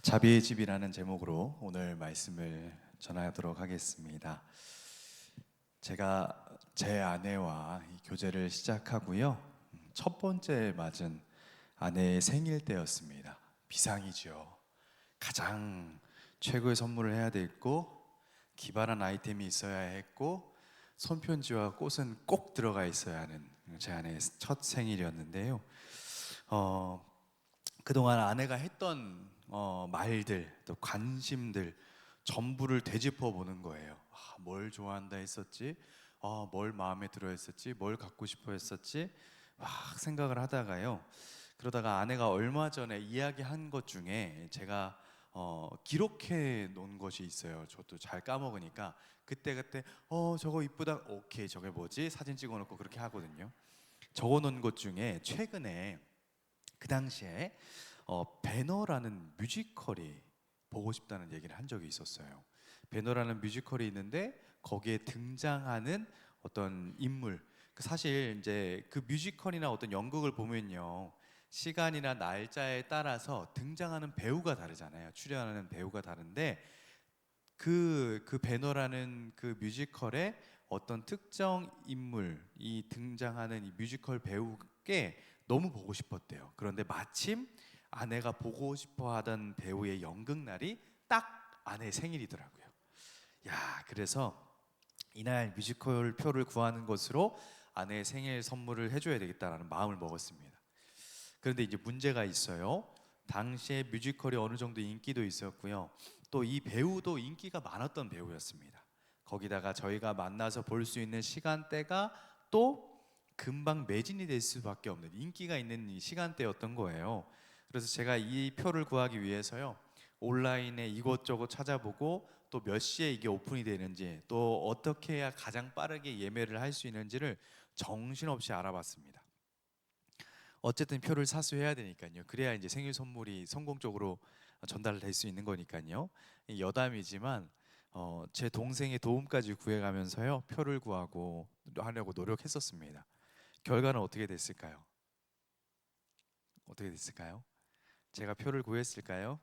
자비의 집이라는 제목으로 오늘 말씀을 전하도록 하겠습니다. 제가 제 아내와 이 교제를 시작하고요. 첫 번째 맞은 아내의 생일 때였습니다. 비상이죠. 가장 최고의 선물을 해야 됐고, 기발한 아이템이 있어야 했고, 손편지와 꽃은 꼭 들어가 있어야 하는 제 아내의 첫 생일이었는데요. 그동안 아내가 했던 말들, 또 관심들 전부를 되짚어 보는 거예요. 뭘 좋아한다 했었지? 뭘 마음에 들어 했었지? 뭘 갖고 싶어 했었지? 막 생각을 하다가요. 그러다가 아내가 얼마 전에 이야기한 것 중에 제가 기록해 놓은 것이 있어요. 저도 잘 까먹으니까 그때 저거 이쁘다. 오케이, 저게 뭐지? 사진 찍어 놓고 그렇게 하거든요. 적어 놓은 것 중에 최근에 그 당시에 배너라는 뮤지컬이 보고 싶다는 얘기를 한 적이 있었어요. 배너라는 뮤지컬이 있는데 거기에 등장하는 어떤 인물, 사실 이제 그 뮤지컬이나 어떤 연극을 보면요, 시간이나 날짜에 따라서 등장하는 배우가 다르잖아요. 출연하는 배우가 다른데 그 배너라는 그 뮤지컬에 어떤 특정 인물이 등장하는 이 뮤지컬 배우께 너무 보고 싶었대요. 그런데 마침 아내가 보고 싶어 하던 배우의 연극날이 딱 아내 생일이더라고요. 그래서 이날 뮤지컬 표를 구하는 것으로 아내의 생일 선물을 해줘야 되겠다라는 마음을 먹었습니다. 그런데 이제 문제가 있어요. 당시에 뮤지컬이 어느 정도 인기도 있었고요. 또 이 배우도 인기가 많았던 배우였습니다. 거기다가 저희가 만나서 볼 수 있는 시간대가 또 금방 매진이 될 수밖에 없는 인기가 있는 이 시간대였던 거예요. 그래서 제가 이 표를 구하기 위해서요, 온라인에 이것저것 찾아보고 또 몇 시에 이게 오픈이 되는지, 또 어떻게 해야 가장 빠르게 예매를 할 수 있는지를 정신없이 알아봤습니다. 어쨌든 표를 사수해야 되니까요. 그래야 이제 생일 선물이 성공적으로 전달될 수 있는 거니까요. 여담이지만 제 동생의 도움까지 구해가면서요, 표를 구하고 하려고 노력했었습니다. 결과는 어떻게 됐을까요? 어떻게 됐을까요? 제가 표를 구했을까요?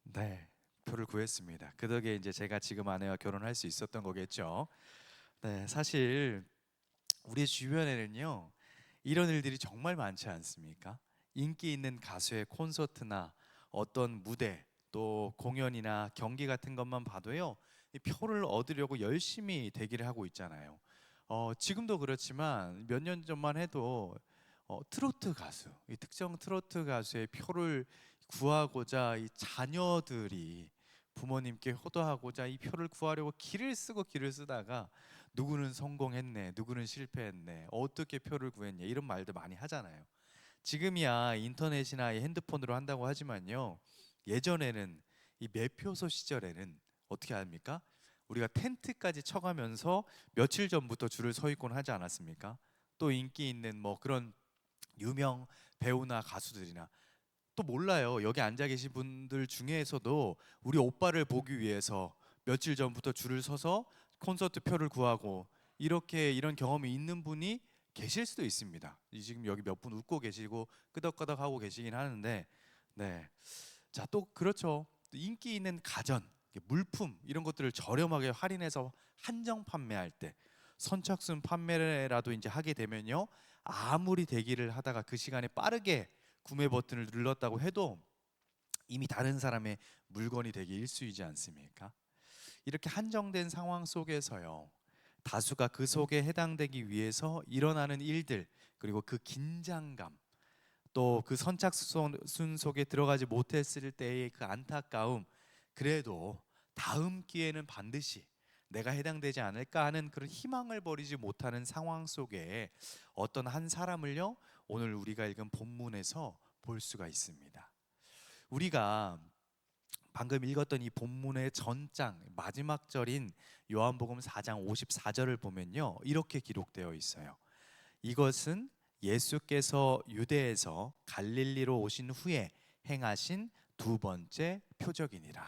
네, 표를 구했습니다. 그 덕에 이제 제가 지금 아내와 결혼할 수 있었던 거겠죠. 네, 사실 우리 주변에는요, 이런 일들이 정말 많지 않습니까? 인기 있는 가수의 콘서트나 어떤 무대, 또 공연이나 경기 같은 것만 봐도요, 이 표를 얻으려고 열심히 대기를 하고 있잖아요. 지금도 그렇지만 몇 년 전만 해도 트로트 가수, 이 특정 트로트 가수의 표를 구하고자 이 자녀들이 부모님께 효도하고자 이 표를 구하려고 길을 쓰고 길을 쓰다가 누구는 성공했네, 누구는 실패했네, 어떻게 표를 구했냐, 이런 말들 많이 하잖아요. 지금이야 인터넷이나 이 핸드폰으로 한다고 하지만요, 예전에는 이 매표소 시절에는 어떻게 합니까? 우리가 텐트까지 쳐가면서 며칠 전부터 줄을 서 있곤 하지 않았습니까? 또 인기 있는 뭐 그런 유명 배우나 가수들이나, 또 몰라요, 여기 앉아 계신 분들 중에서도 우리 오빠를 보기 위해서 며칠 전부터 줄을 서서 콘서트 표를 구하고 이렇게 이런 경험이 있는 분이 계실 수도 있습니다. 지금 여기 몇 분 웃고 계시고 끄덕끄덕 하고 계시긴 하는데, 네. 자, 또 그렇죠. 또 인기 있는 가전, 물품 이런 것들을 저렴하게 할인해서 한정 판매할 때, 선착순 판매라도 이제 하게 되면요, 아무리 대기를 하다가 그 시간에 빠르게 구매 버튼을 눌렀다고 해도 이미 다른 사람의 물건이 되기 일쑤이지 않습니까? 이렇게 한정된 상황 속에서요, 다수가 그 속에 해당되기 위해서 일어나는 일들, 그리고 그 긴장감, 또 그 선착순 속에 들어가지 못했을 때의 그 안타까움, 그래도 다음 기회는 반드시 내가 해당되지 않을까 하는 그런 희망을 버리지 못하는 상황 속에 어떤 한 사람을요, 오늘 우리가 읽은 본문에서 볼 수가 있습니다. 우리가 방금 읽었던 이 본문의 전장 마지막 절인 요한복음 4장 54절을 보면요, 이렇게 기록되어 있어요. 이것은 예수께서 유대에서 갈릴리로 오신 후에 행하신 두 번째 표적이니라.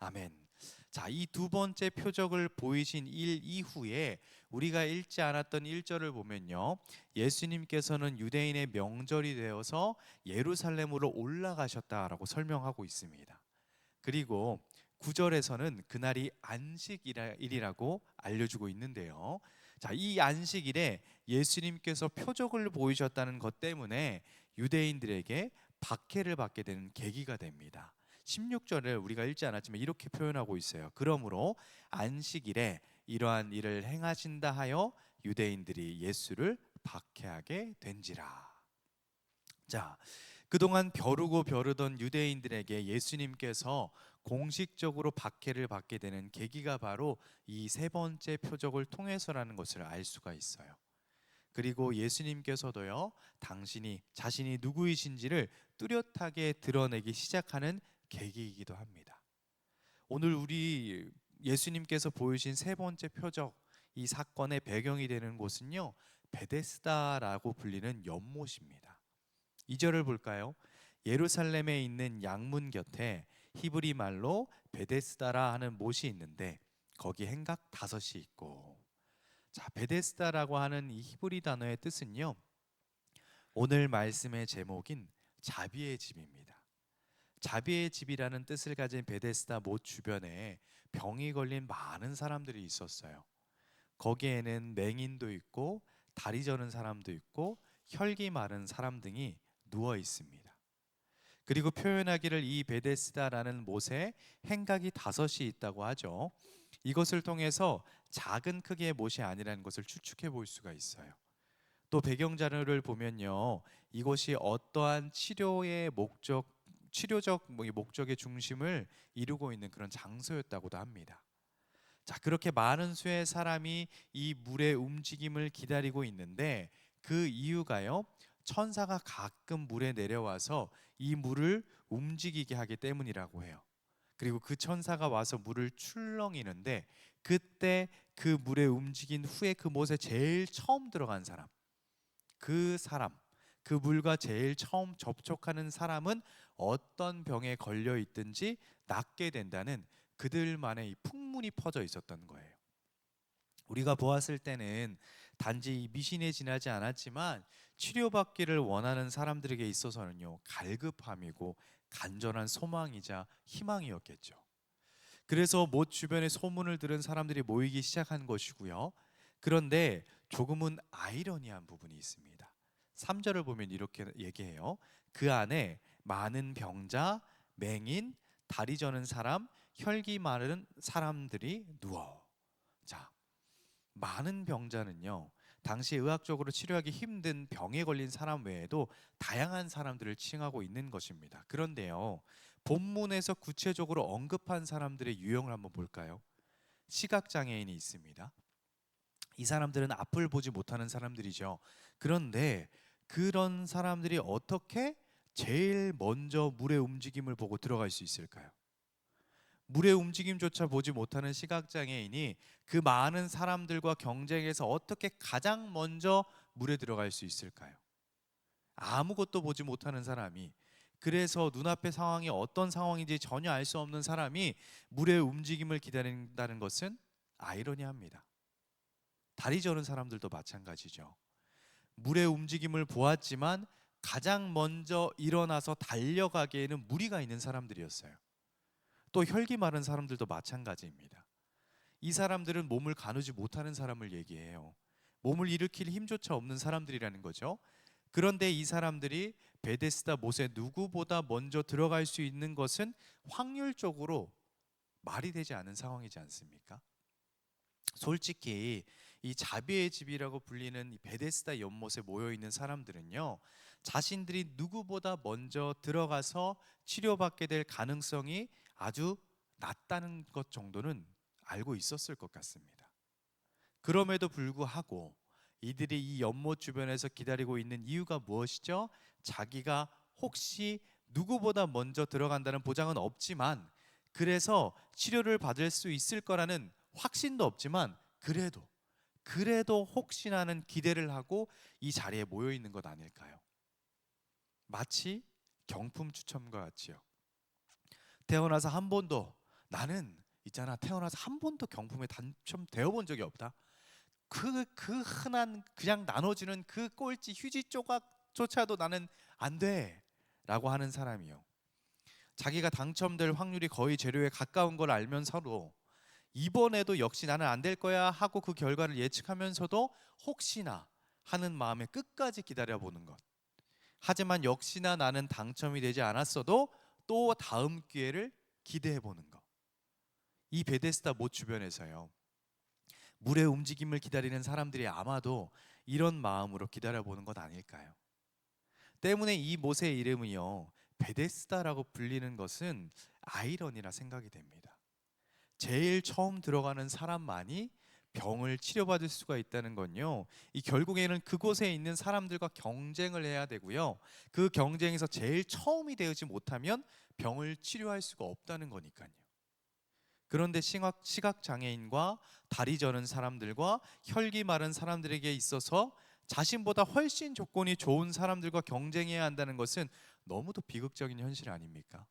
아멘. 자, 이 두 번째 표적을 보이신 일 이후에 우리가 읽지 않았던 1절을 보면요, 예수님께서는 유대인의 명절이 되어서 예루살렘으로 올라가셨다라고 설명하고 있습니다. 그리고 9절에서는 그날이 안식일이라고 알려주고 있는데요. 자, 이 안식일에 예수님께서 표적을 보이셨다는 것 때문에 유대인들에게 박해를 받게 되는 계기가 됩니다. 16절을 우리가 읽지 않았지만 이렇게 표현하고 있어요. 그러므로 안식일에 이러한 일을 행하신다 하여 유대인들이 예수를 박해하게 된지라. 자, 그동안 벼르고 벼르던 유대인들에게 예수님께서 공식적으로 박해를 받게 되는 계기가 바로 이 세 번째 표적을 통해서라는 것을 알 수가 있어요. 그리고 예수님께서도요, 당신이 자신이 누구이신지를 뚜렷하게 드러내기 시작하는 계기이기도 합니다. 오늘 우리 예수님께서 보이신 세 번째 표적, 이 사건의 배경이 되는 곳은요, 베데스다라고 불리는 연못입니다. 2절을 볼까요? 예루살렘에 있는 양문 곁에 히브리 말로 베데스다라 하는 못이 있는데 거기 행각 5이 있고, 자, 베데스다라고 하는 이 히브리 단어의 뜻은요, 오늘 말씀의 제목인 자비의 집입니다. 자비의 집이라는 뜻을 가진 베데스다 못 주변에 병이 걸린 많은 사람들이 있었어요. 거기에는 맹인도 있고 다리 저는 사람도 있고 혈기 마른 사람 등이 누워 있습니다. 그리고 표현하기를 이 베데스다라는 못에 행각이 5이 있다고 하죠. 이것을 통해서 작은 크기의 못이 아니라는 것을 추측해 볼 수가 있어요. 또 배경 자료를 보면요, 이곳이 어떠한 치료적 목적의 중심을 이루고 있는 그런 장소였다고도 합니다. 자, 그렇게 많은 수의 사람이 이 물의 움직임을 기다리고 있는데 그 이유가요, 천사가 가끔 물에 내려와서 이 물을 움직이게 하기 때문이라고 해요. 그리고 그 천사가 와서 물을 출렁이는데 그때 그 물에 움직인 후에 그 못에 제일 처음 들어간 사람, 그 사람, 그 물과 제일 처음 접촉하는 사람은 어떤 병에 걸려 있든지 낫게 된다는 그들만의 이 풍문이 퍼져 있었던 거예요. 우리가 보았을 때는 단지 미신에 지나지 않았지만 치료받기를 원하는 사람들에게 있어서는요, 갈급함이고 간절한 소망이자 희망이었겠죠. 그래서 못 주변에 소문을 들은 사람들이 모이기 시작한 것이고요. 그런데 조금은 아이러니한 부분이 있습니다. 3절을 보면 이렇게 얘기해요. 그 안에 많은 병자, 맹인, 다리 저는 사람, 혈기 마른 사람들이 누워. 자, 많은 병자는요, 당시 의학적으로 치료하기 힘든 병에 걸린 사람 외에도 다양한 사람들을 칭하고 있는 것입니다. 그런데요, 본문에서 구체적으로 언급한 사람들의 유형을 한번 볼까요? 시각장애인이 있습니다. 이 사람들은 앞을 보지 못하는 사람들이죠. 그런데 그런 사람들이 어떻게 제일 먼저 물의 움직임을 보고 들어갈 수 있을까요? 물의 움직임조차 보지 못하는 시각장애인이 그 많은 사람들과 경쟁해서 어떻게 가장 먼저 물에 들어갈 수 있을까요? 아무것도 보지 못하는 사람이, 그래서 눈앞의 상황이 어떤 상황인지 전혀 알 수 없는 사람이 물의 움직임을 기다린다는 것은 아이러니합니다. 다리 저는 사람들도 마찬가지죠. 물의 움직임을 보았지만 가장 먼저 일어나서 달려가기에는 무리가 있는 사람들이었어요. 또 혈기 마른 사람들도 마찬가지입니다. 이 사람들은 몸을 가누지 못하는 사람을 얘기해요. 몸을 일으킬 힘조차 없는 사람들이라는 거죠. 그런데 이 사람들이 베데스다 못에 누구보다 먼저 들어갈 수 있는 것은 확률적으로 말이 되지 않은 상황이지 않습니까? 솔직히 이 자비의 집이라고 불리는 이 베데스다 연못에 모여 있는 사람들은요, 자신들이 누구보다 먼저 들어가서 치료받게 될 가능성이 아주 낮다는 것 정도는 알고 있었을 것 같습니다. 그럼에도 불구하고 이들이 이 연못 주변에서 기다리고 있는 이유가 무엇이죠? 자기가 혹시 누구보다 먼저 들어간다는 보장은 없지만, 그래서 치료를 받을 수 있을 거라는 확신도 없지만, 그래도 혹시나는 기대를 하고 이 자리에 모여 있는 것 아닐까요? 마치 경품 추첨과 같이요. 태어나서 한 번도, 나는 있잖아, 태어나서 한 번도 경품에 당첨되어 본 적이 없다. 그 흔한 그냥 나눠주는 그 꼴찌 휴지 조각조차도 나는 안 돼라고 하는 사람이요. 자기가 당첨될 확률이 거의 제로에 가까운 걸 알면서도 이번에도 역시 나는 안 될 거야 하고 그 결과를 예측하면서도 혹시나 하는 마음에 끝까지 기다려보는 것. 하지만 역시나 나는 당첨이 되지 않았어도 또 다음 기회를 기대해보는 것. 이 베데스다 못 주변에서요, 물의 움직임을 기다리는 사람들이 아마도 이런 마음으로 기다려보는 것 아닐까요? 때문에 이 못의 이름이요, 베데스다라고 불리는 것은 아이러니라 생각이 됩니다. 제일 처음 들어가는 사람만이 병을 치료받을 수가 있다는 건요, 이 결국에는 그곳에 있는 사람들과 경쟁을 해야 되고요, 그 경쟁에서 제일 처음이 되지 못하면 병을 치료할 수가 없다는 거니까요. 그런데 시각 장애인과 다리 저는 사람들과 혈기 마른 사람들에게 있어서 자신보다 훨씬 조건이 좋은 사람들과 경쟁해야 한다는 것은 너무도 비극적인 현실 아닙니까?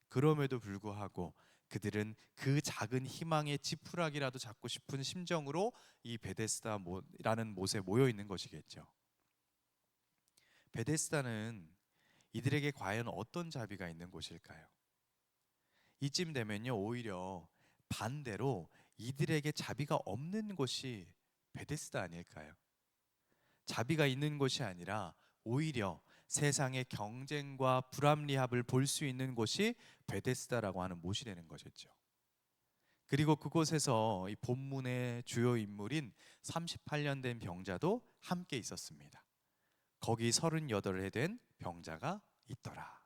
그럼에도 불구하고 그들은 그 작은 희망의 지푸라기라도 잡고 싶은 심정으로 이 베데스다라는 못에 모여 있는 것이겠죠. 베데스다는 이들에게 과연 어떤 자비가 있는 곳일까요? 이쯤 되면요, 오히려 반대로 이들에게 자비가 없는 곳이 베데스다 아닐까요? 자비가 있는 곳이 아니라 오히려 세상의 경쟁과 불합리합을 볼 수 있는 곳이 베데스다라고 하는 못이 되는 것이죠. 그리고 그곳에서 이 본문의 주요 인물인 38년 된 병자도 함께 있었습니다. 거기 38해 된 병자가 있더라.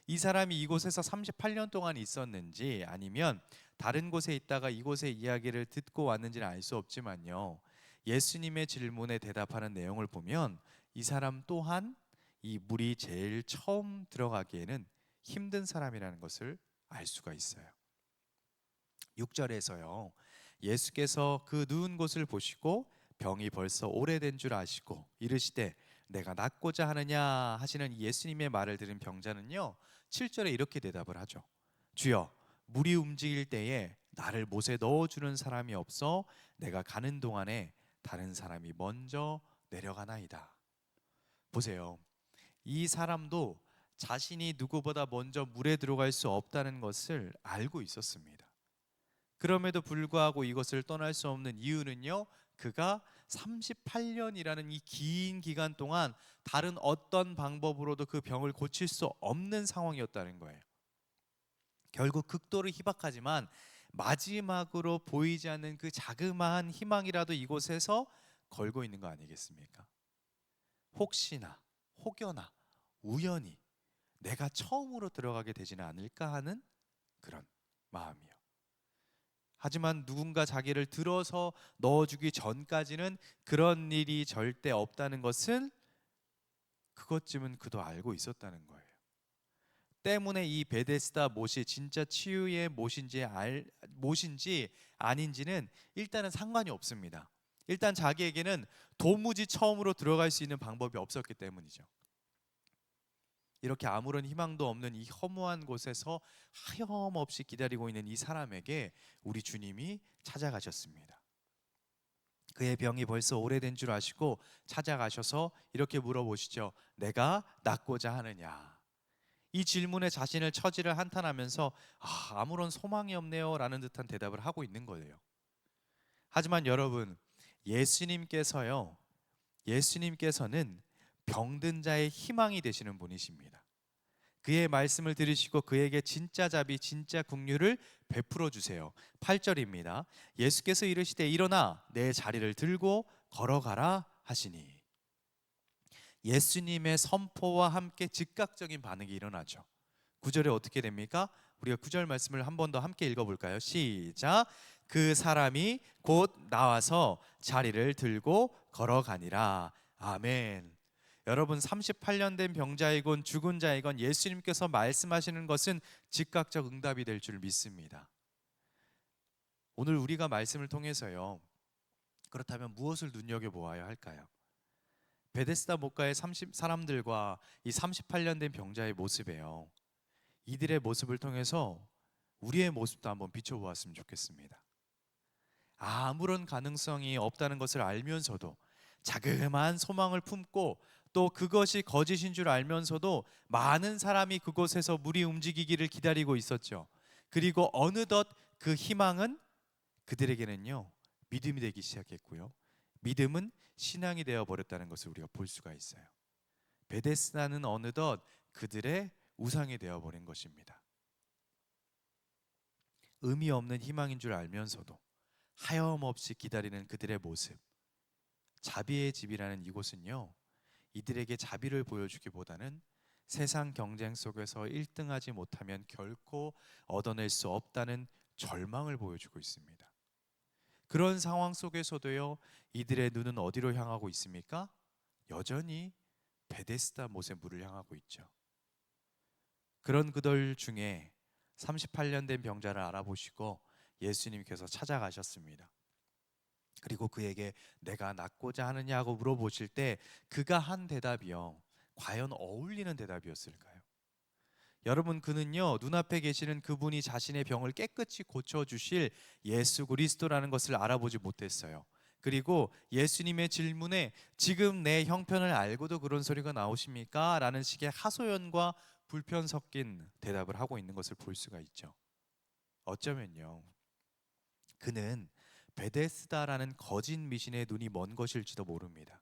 이 사람이 이곳에서 38년 동안 있었는지 아니면 다른 곳에 있다가 이곳의 이야기를 듣고 왔는지는 알 수 없지만요, 예수님의 질문에 대답하는 내용을 보면 이 사람 또한 이 물이 제일 처음 들어가기에는 힘든 사람이라는 것을 알 수가 있어요. 6절에서요, 예수께서 그 누운 곳을 보시고 병이 벌써 오래된 줄 아시고 이르시되 내가 낫고자 하느냐 하시는 예수님의 말을 들은 병자는요, 7절에 이렇게 대답을 하죠. 주여, 물이 움직일 때에 나를 못에 넣어주는 사람이 없어 내가 가는 동안에 다른 사람이 먼저 내려가나이다. 보세요, 이 사람도 자신이 누구보다 먼저 물에 들어갈 수 없다는 것을 알고 있었습니다. 그럼에도 불구하고 이것을 떠날 수 없는 이유는요, 그가 38년이라는 이 긴 기간 동안 다른 어떤 방법으로도 그 병을 고칠 수 없는 상황이었다는 거예요. 결국 극도로 희박하지만 마지막으로 보이지 않는 그 자그마한 희망이라도 이곳에서 걸고 있는 거 아니겠습니까? 혹시나, 혹여나, 우연히 내가 처음으로 들어가게 되지는 않을까 하는 그런 마음이요. 하지만 누군가 자기를 들어서 넣어주기 전까지는 그런 일이 절대 없다는 것은, 그것쯤은 그도 알고 있었다는 거예요. 때문에 이 베데스다 못이 진짜 치유의 못인지 아닌지는 일단은 상관이 없습니다. 일단 자기에게는 도무지 처음으로 들어갈 수 있는 방법이 없었기 때문이죠. 이렇게 아무런 희망도 없는 이 허무한 곳에서 하염없이 기다리고 있는 이 사람에게 우리 주님이 찾아가셨습니다. 그의 병이 벌써 오래된 줄 아시고 찾아가셔서 이렇게 물어보시죠. 내가 낫고자 하느냐? 이 질문에 자신을 처지를 한탄하면서 아무런 소망이 없네요 라는 듯한 대답을 하고 있는 거예요. 하지만 여러분, 예수님께서요, 예수님께서는 병든 자의 희망이 되시는 분이십니다. 그의 말씀을 들으시고 그에게 진짜 자비, 진짜 긍휼을 베풀어 주세요. 8절입니다. 예수께서 이르시되 일어나 내 자리를 들고 걸어가라 하시니, 예수님의 선포와 함께 즉각적인 반응이 일어나죠. 9절에 어떻게 됩니까? 우리가 9절 말씀을 한 번 더 함께 읽어볼까요? 시작. 그 사람이 곧 나와서 자리를 들고 걸어가니라. 아멘. 여러분, 38년 된 병자이건 죽은 자이건 예수님께서 말씀하시는 것은 즉각적 응답이 될 줄 믿습니다. 오늘 우리가 말씀을 통해서요, 그렇다면 무엇을 눈여겨보아야 할까요? 베데스다 못가의 사람들과 이 38년 된 병자의 모습이에요. 이들의 모습을 통해서 우리의 모습도 한번 비춰보았으면 좋겠습니다. 아무런 가능성이 없다는 것을 알면서도 자그마한 소망을 품고 또 그것이 거짓인 줄 알면서도 많은 사람이 그곳에서 물이 움직이기를 기다리고 있었죠. 그리고 어느덧 그 희망은 그들에게는요 믿음이 되기 시작했고요. 믿음은 신앙이 되어 버렸다는 것을 우리가 볼 수가 있어요. 베데스다는 어느덧 그들의 우상이 되어 버린 것입니다. 의미 없는 희망인 줄 알면서도 하염없이 기다리는 그들의 모습. 자비의 집이라는 이곳은요, 이들에게 자비를 보여주기보다는 세상 경쟁 속에서 1등하지 못하면 결코 얻어낼 수 없다는 절망을 보여주고 있습니다. 그런 상황 속에서도요, 이들의 눈은 어디로 향하고 있습니까? 여전히 베데스다 못의 물을 향하고 있죠. 그런 그들 중에 38년 된 병자를 알아보시고 예수님께서 찾아가셨습니다. 그리고 그에게 내가 낫고자 하느냐고 물어보실 때 그가 한 대답이요, 과연 어울리는 대답이었을까요? 여러분, 그는요 눈앞에 계시는 그분이 자신의 병을 깨끗이 고쳐주실 예수 그리스도라는 것을 알아보지 못했어요. 그리고 예수님의 질문에 지금 내 형편을 알고도 그런 소리가 나오십니까? 라는 식의 하소연과 불편 섞인 대답을 하고 있는 것을 볼 수가 있죠. 어쩌면요 그는 베데스다라는 거짓 미신의 눈이 먼 것일지도 모릅니다.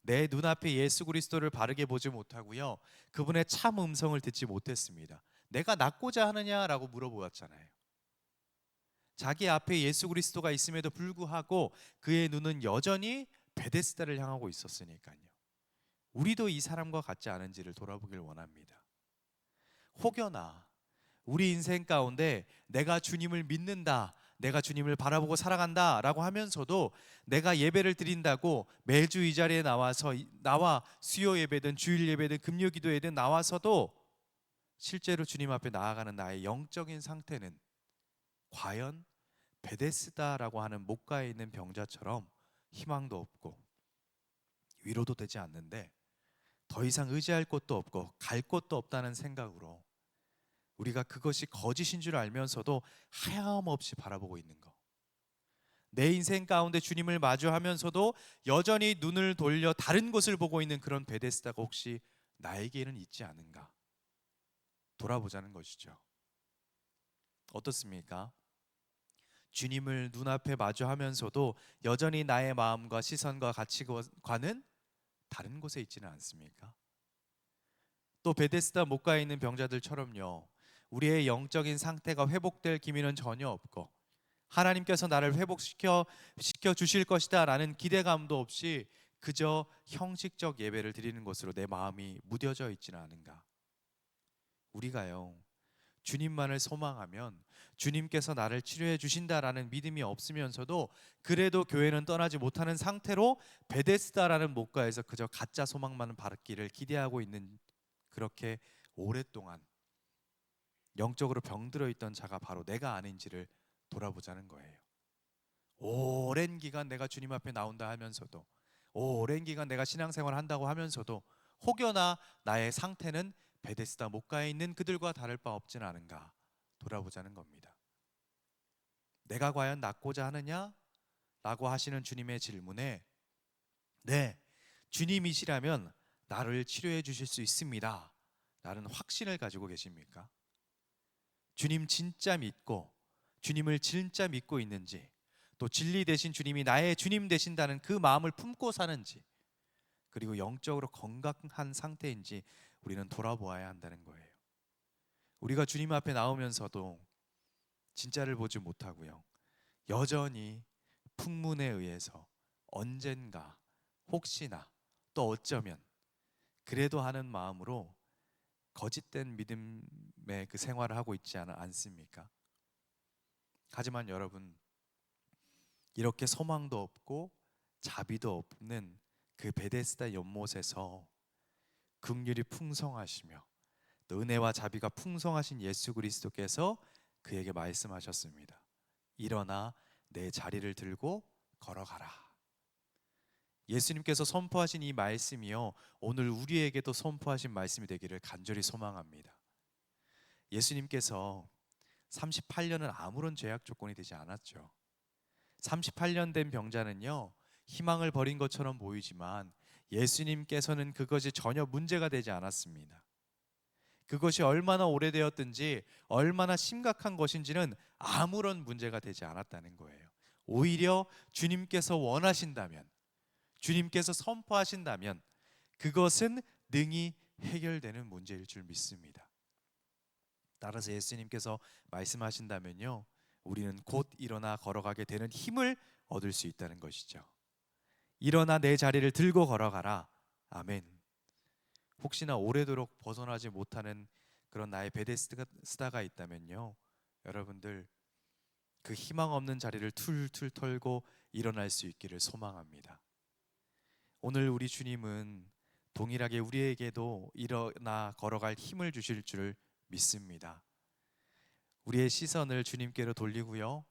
내 눈앞에 예수 그리스도를 바르게 보지 못하고요, 그분의 참 음성을 듣지 못했습니다. 내가 낫고자 하느냐라고 물어보았잖아요. 자기 앞에 예수 그리스도가 있음에도 불구하고 그의 눈은 여전히 베데스다를 향하고 있었으니까요. 우리도 이 사람과 같지 않은지를 돌아보길 원합니다. 혹여나 우리 인생 가운데 내가 주님을 믿는다, 내가 주님을 바라보고 살아간다 라고 하면서도 내가 예배를 드린다고 매주 이 자리에 나와 수요 예배든 주일 예배든 금요 기도회든 나와서도 실제로 주님 앞에 나아가는 나의 영적인 상태는 과연 베데스다라고 하는 목가에 있는 병자처럼 희망도 없고 위로도 되지 않는데 더 이상 의지할 곳도 없고 갈 곳도 없다는 생각으로 우리가 그것이 거짓인 줄 알면서도 하염없이 바라보고 있는 것. 내 인생 가운데 주님을 마주하면서도 여전히 눈을 돌려 다른 곳을 보고 있는 그런 베데스다가 혹시 나에게는 있지 않은가 돌아보자는 것이죠. 어떻습니까? 주님을 눈앞에 마주하면서도 여전히 나의 마음과 시선과 가치관은 다른 곳에 있지는 않습니까? 또 베데스다 목가에 있는 병자들처럼요, 우리의 영적인 상태가 회복될 기미는 전혀 없고 하나님께서 나를 회복시켜 주실 것이다 라는 기대감도 없이 그저 형식적 예배를 드리는 것으로 내 마음이 무뎌져 있지는 않은가. 우리가요 주님만을 소망하면 주님께서 나를 치료해 주신다라는 믿음이 없으면서도 그래도 교회는 떠나지 못하는 상태로 베데스다라는 목가에서 그저 가짜 소망만 받기를 기대하고 있는, 그렇게 오랫동안 영적으로 병들어 있던 자가 바로 내가 아닌지를 돌아보자는 거예요. 오랜 기간 내가 주님 앞에 나온다 하면서도, 오랜 기간 내가 신앙생활 한다고 하면서도 혹여나 나의 상태는 베데스다 목가에 있는 그들과 다를 바 없진 않은가 돌아보자는 겁니다. 내가 과연 낫고자 하느냐? 라고 하시는 주님의 질문에 네, 주님이시라면 나를 치료해 주실 수 있습니다 라는 확신을 가지고 계십니까? 주님 진짜 믿고 주님을 진짜 믿고 있는지, 또 진리 되신 주님이 나의 주님 되신다는 그 마음을 품고 사는지, 그리고 영적으로 건강한 상태인지 우리는 돌아보아야 한다는 거예요. 우리가 주님 앞에 나오면서도 진짜를 보지 못하고요, 여전히 풍문에 의해서 언젠가 혹시나 또 어쩌면 그래도 하는 마음으로 거짓된 믿음의 그 생활을 하고 있지 않습니까? 하지만 여러분, 이렇게 소망도 없고 자비도 없는 그 베데스다 연못에서 긍휼이 풍성하시며 또 은혜와 자비가 풍성하신 예수 그리스도께서 그에게 말씀하셨습니다. 일어나 내 자리를 들고 걸어가라. 예수님께서 선포하신 이 말씀이요, 오늘 우리에게도 선포하신 말씀이 되기를 간절히 소망합니다. 예수님께서 38년은 아무런 제약 조건이 되지 않았죠. 38년 된 병자는요, 희망을 버린 것처럼 보이지만 예수님께서는 그것이 전혀 문제가 되지 않았습니다. 그것이 얼마나 오래되었든지 얼마나 심각한 것인지는 아무런 문제가 되지 않았다는 거예요. 오히려 주님께서 원하신다면, 주님께서 선포하신다면 그것은 능히 해결되는 문제일 줄 믿습니다. 따라서 예수님께서 말씀하신다면요, 우리는 곧 일어나 걸어가게 되는 힘을 얻을 수 있다는 것이죠. 일어나 내 자리를 들고 걸어가라. 아멘. 혹시나 오래도록 벗어나지 못하는 그런 나의 베데스다가 있다면요, 여러분들 그 희망 없는 자리를 툴툴 털고 일어날 수 있기를 소망합니다. 오늘 우리 주님은 동일하게 우리에게도 일어나 걸어갈 힘을 주실 줄 믿습니다. 우리의 시선을 주님께로 돌리고요,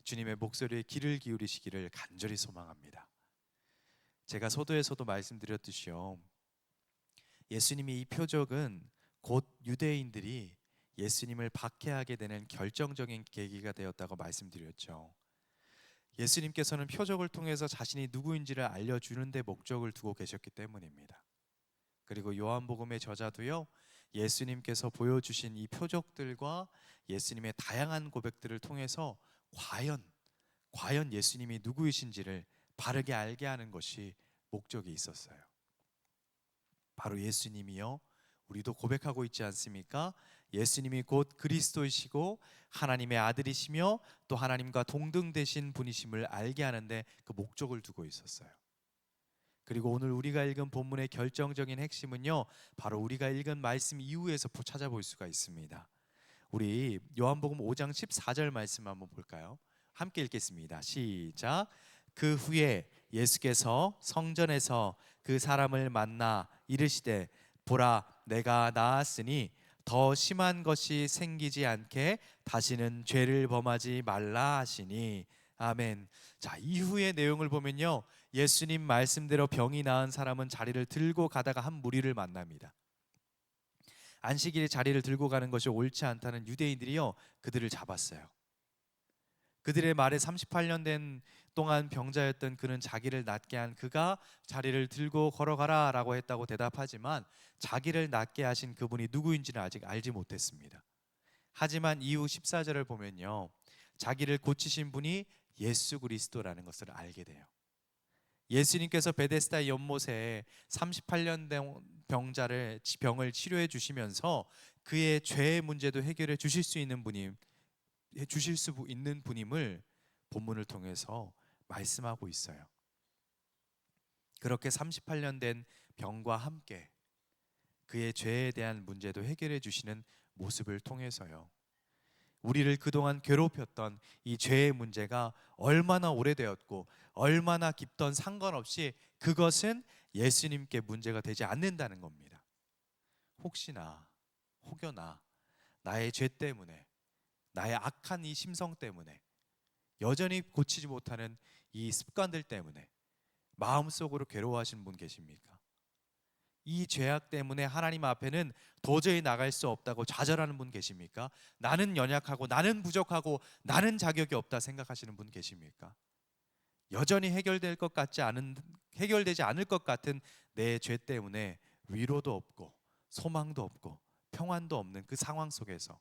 주님의 목소리에 귀를 기울이시기를 간절히 소망합니다. 제가 서두에서도 말씀드렸듯이요, 예수님이 이 표적은 곧 유대인들이 예수님을 박해하게 되는 결정적인 계기가 되었다고 말씀드렸죠. 예수님께서는 표적을 통해서 자신이 누구인지를 알려주는 데 목적을 두고 계셨기 때문입니다. 그리고 요한복음의 저자도요, 예수님께서 보여주신 이 표적들과 예수님의 다양한 고백들을 통해서 과연 예수님이 누구이신지를 바르게 알게 하는 것이 목적이 있었어요. 바로 예수님이요, 우리도 고백하고 있지 않습니까? 예수님이 곧 그리스도이시고 하나님의 아들이시며 또 하나님과 동등되신 분이심을 알게 하는데 그 목적을 두고 있었어요. 그리고 오늘 우리가 읽은 본문의 결정적인 핵심은요, 바로 우리가 읽은 말씀 이후에서 찾아볼 수가 있습니다. 우리 요한복음 5장 14절 말씀 한번 볼까요? 함께 읽겠습니다. 시작. 그 후에 예수께서 성전에서 그 사람을 만나 이르시되 보라, 내가 나았으니 더 심한 것이 생기지 않게 다시는 죄를 범하지 말라 하시니. 아멘. 자, 이후의 내용을 보면요, 예수님 말씀대로 병이 나은 사람은 자리를 들고 가다가 한 무리를 만납니다. 안식일에 자리를 들고 가는 것이 옳지 않다는 유대인들이요, 그들을 잡았어요. 그들의 말에 38년 된 동안 병자였던 그는 자기를 낫게 한 그가 자리를 들고 걸어가라 라고 했다고 대답하지만 자기를 낫게 하신 그분이 누구인지는 아직 알지 못했습니다. 하지만 이후 14절을 보면요, 자기를 고치신 분이 예수 그리스도라는 것을 알게 돼요. 예수님께서 베데스다 연못에 38년 된 병을 치료해 주시면서 그의 죄의 문제도 해결해 주실 수 있는 분임을 본문을 통해서 말씀하고 있어요. 그렇게 38년 된 병과 함께 그의 죄에 대한 문제도 해결해 주시는 모습을 통해서요, 우리를 그동안 괴롭혔던 이 죄의 문제가 얼마나 오래되었고 얼마나 깊던 상관없이 그것은 예수님께 문제가 되지 않는다는 겁니다. 혹여나 나의 죄 때문에, 나의 악한 이 심성 때문에, 여전히 고치지 못하는 이 습관들 때문에 마음속으로 괴로워하시는 분 계십니까? 이 죄악 때문에 하나님 앞에는 도저히 나갈 수 없다고 좌절하는 분 계십니까? 나는 연약하고 나는 부족하고 나는 자격이 없다 생각하시는 분 계십니까? 여전히 해결되지 않을 것 같은 내 죄 때문에 위로도 없고 소망도 없고 평안도 없는 그 상황 속에서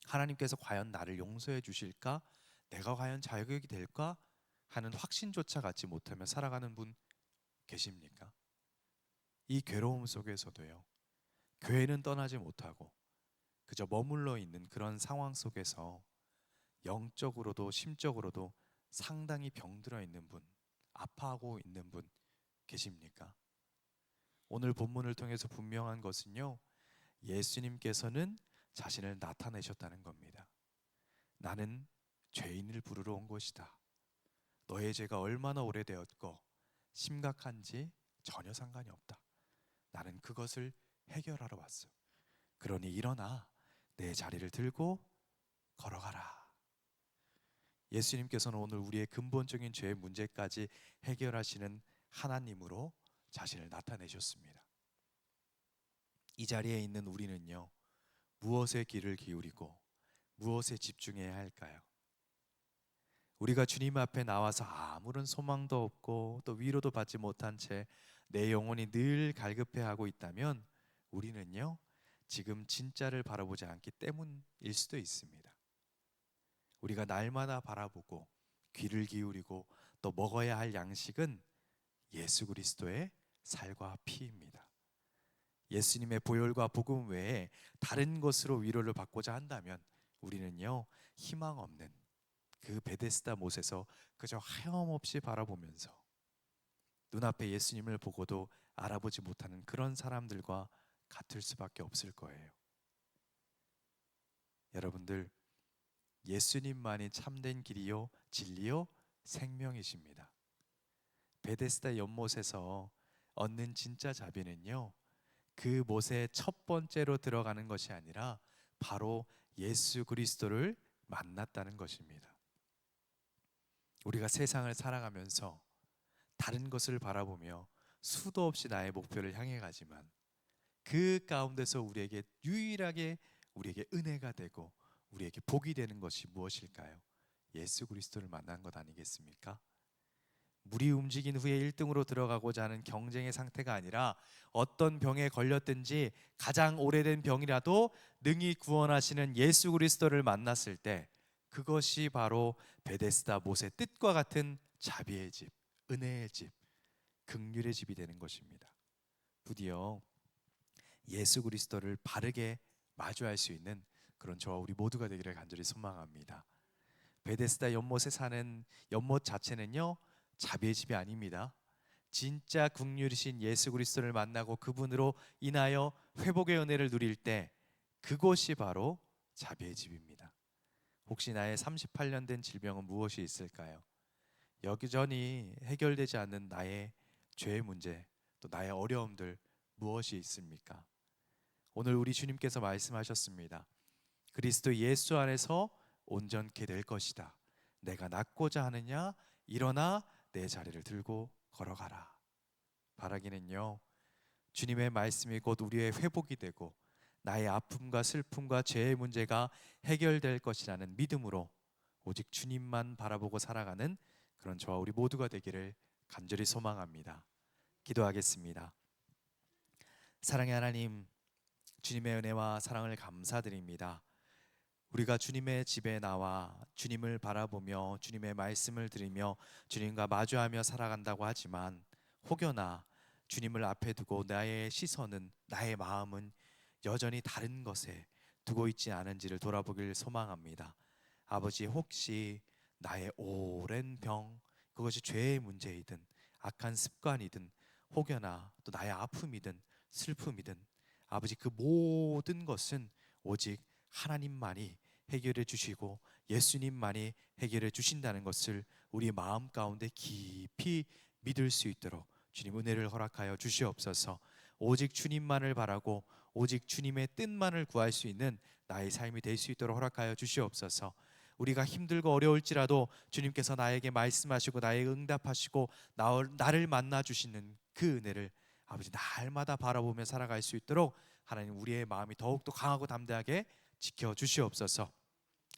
하나님께서 과연 나를 용서해 주실까? 내가 과연 자격이 될까? 하는 확신조차 갖지 못하며 살아가는 분 계십니까? 이 괴로움 속에서도요, 교회는 떠나지 못하고 그저 머물러 있는 그런 상황 속에서 영적으로도 심적으로도 상당히 병들어 있는 분, 아파하고 있는 분 계십니까? 오늘 본문을 통해서 분명한 것은요, 예수님께서는 자신을 나타내셨다는 겁니다. 나는 죄인을 부르러 온 것이다. 너의 죄가 얼마나 오래되었고 심각한지 전혀 상관이 없다. 나는 그것을 해결하러 왔어. 그러니 일어나 내 자리를 들고 걸어가라. 예수님께서는 오늘 우리의 근본적인 죄의 문제까지 해결하시는 하나님으로 자신을 나타내셨습니다. 이 자리에 있는 우리는요, 무엇에 귀를 기울이고 무엇에 집중해야 할까요? 우리가 주님 앞에 나와서 아무런 소망도 없고 또 위로도 받지 못한 채 내 영혼이 늘 갈급해하고 있다면 우리는요, 지금 진짜를 바라보지 않기 때문일 수도 있습니다. 우리가 날마다 바라보고 귀를 기울이고 또 먹어야 할 양식은 예수 그리스도의 살과 피입니다. 예수님의 보혈과 복음 외에 다른 것으로 위로를 받고자 한다면 우리는요, 희망 없는 그 베데스다 못에서 그저 하염없이 바라보면서 눈앞에 예수님을 보고도 알아보지 못하는 그런 사람들과 같을 수밖에 없을 거예요. 여러분들, 예수님만이 참된 길이요 진리요 생명이십니다. 베데스다 연못에서 얻는 진짜 자비는요, 그 못에 첫 번째로 들어가는 것이 아니라 바로 예수 그리스도를 만났다는 것입니다. 우리가 세상을 살아가면서 다른 것을 바라보며 수도 없이 나의 목표를 향해 가지만 그 가운데서 우리에게 유일하게 우리에게 은혜가 되고 우리에게 복이 되는 것이 무엇일까요? 예수 그리스도를 만난 것 아니겠습니까? 물이 움직인 후에 1등으로 들어가고자 하는 경쟁의 상태가 아니라 어떤 병에 걸렸든지 가장 오래된 병이라도 능히 구원하시는 예수 그리스도를 만났을 때 그것이 바로 베데스다 못의 뜻과 같은 자비의 집, 은혜의 집, 긍휼의 집이 되는 것입니다. 부디어 예수 그리스도를 바르게 마주할 수 있는 그런 저와 우리 모두가 되기를 간절히 소망합니다. 베데스다 연못에 사는 연못 자체는요, 자비의 집이 아닙니다. 진짜 긍휼이신 예수 그리스도를 만나고 그분으로 인하여 회복의 은혜를 누릴 때 그곳이 바로 자비의 집입니다. 혹시 나의 38년 된 질병은 무엇이 있을까요? 여기저기 해결되지 않는 나의 죄의 문제, 또 나의 어려움들 무엇이 있습니까? 오늘 우리 주님께서 말씀하셨습니다. 그리스도 예수 안에서 온전케 될 것이다. 내가 낫고자 하느냐? 일어나 내 자리를 들고 걸어가라. 바라기는요, 주님의 말씀이 곧 우리의 회복이 되고 나의 아픔과 슬픔과 죄의 문제가 해결될 것이라는 믿음으로 오직 주님만 바라보고 살아가는 그런 저와 우리 모두가 되기를 간절히 소망합니다. 기도하겠습니다. 사랑의 하나님, 주님의 은혜와 사랑을 감사드립니다. 우리가 주님의 집에 나와 주님을 바라보며 주님의 말씀을 들으며 주님과 마주하며 살아간다고 하지만 혹여나 주님을 앞에 두고 나의 시선은, 나의 마음은 여전히 다른 것에 두고 있지 않은지를 돌아보길 소망합니다. 아버지, 혹시 나의 오랜 병, 그것이 죄의 문제이든 악한 습관이든 혹여나 또 나의 아픔이든 슬픔이든 아버지, 그 모든 것은 오직 하나님만이 해결해 주시고 예수님만이 해결해 주신다는 것을 우리 마음 가운데 깊이 믿을 수 있도록 주님 은혜를 허락하여 주시옵소서. 오직 주님만을 바라고 오직 주님의 뜻만을 구할 수 있는 나의 삶이 될 수 있도록 허락하여 주시옵소서. 우리가 힘들고 어려울지라도 주님께서 나에게 말씀하시고 나에게 응답하시고 나를 만나 주시는 그 은혜를 아버지 날마다 바라보며 살아갈 수 있도록 하나님 우리의 마음이 더욱더 강하고 담대하게 지켜주시옵소서.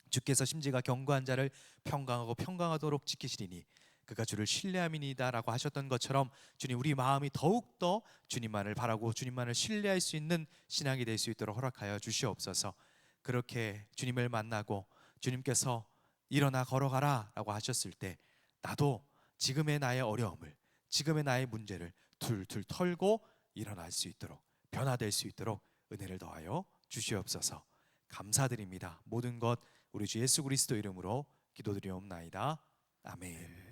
주께서 심지가 견고한 자를 평강하고 평강하도록 지키시리니 그가 주를 신뢰함이니이다 라고 하셨던 것처럼 주님, 우리 마음이 더욱더 주님만을 바라고 주님만을 신뢰할 수 있는 신앙이 될 수 있도록 허락하여 주시옵소서. 그렇게 주님을 만나고 주님께서 일어나 걸어가라 라고 하셨을 때 나도 지금의 나의 어려움을, 지금의 나의 문제를 툴툴 털고 일어날 수 있도록, 변화될 수 있도록 은혜를 더하여 주시옵소서. 감사드립니다. 모든 것 우리 주 예수 그리스도 이름으로 기도드리옵나이다. 아멘.